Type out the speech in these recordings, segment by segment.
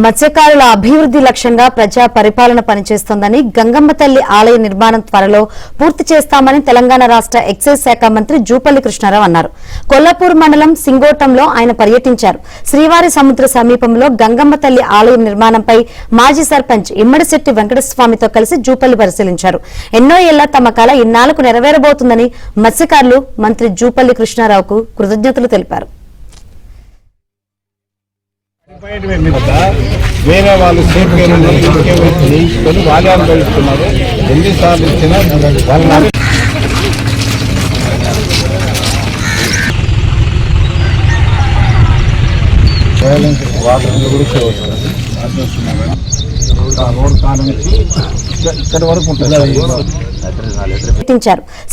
మత్స్యకారుల అభివృద్ధి లక్ష్యంగా ప్రజా పరిపాలన పనిచేస్తోందని గంగమ్మ తల్లి ఆలయ నిర్మాణం త్వరలో పూర్తి చేస్తామని తెలంగాణ రాష్ట్ర ఎక్సైజ్ శాఖ మంత్రి జూపల్లి కృష్ణారావు అన్నారు. కొల్లాపూర్ మండలం సింగోటంలో ఆయన పర్యటించారు. శ్రీవారి సముద్ర సమీపంలో గంగమ్మ తల్లి ఆలయం నిర్మాణంపై మాజీ సర్పంచ్ ఇమ్మడిశెట్టి వెంకటస్వామితో కలిసి జూపల్లి పరిశీలించారు. ఎన్నో ఏళ్ల తమ కల ఇన్నాళ్లకు నెరవేరబోతుందని మత్స్యకారులు మంత్రి జూపల్లి కృష్ణారావుకు కృతజ్ఞతలు తెలిపారు. వేరే వాళ్ళు సేఫ్ చేయించుకొని వాళ్ళే అనుభవిస్తున్నారు. ఎన్నిసార్లు ఇచ్చినా వాళ్ళ వాటర్ కూడా రోడ్ కాలం నుంచి ఇక్కడి వరకు ఉంటుంది.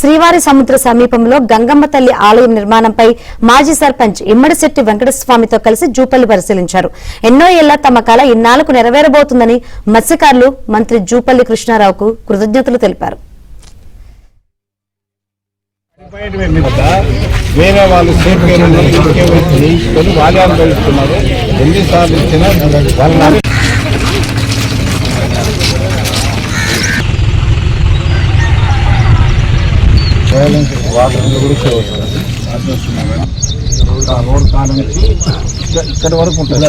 శ్రీవారి సముద్ర సమీపంలో గంగమ్మ తల్లి ఆలయం నిర్మాణంపై మాజీ సర్పంచ్ ఇమ్మడిశెట్టి వెంకటస్వామితో కలిసి జూపల్లి పరిశీలించారు. ఎన్నో ఏళ్ల తమ కల ఇన్నాళ్లకు నెరవేరబోతుందని మత్స్యకారులు మంత్రి జూపల్లి కృష్ణారావుకు కృతజ్ఞతలు తెలిపారు. వేరే వాళ్ళు సేఫ్ చేయించుకొని వాళ్ళే అనుభవిస్తున్నారు. ఎన్నిసార్లు ఇచ్చినా వాళ్ళ వాటర్ కూడా రోడ్ కాలం నుంచి ఇక్కడి వరకు ఉంటుంది.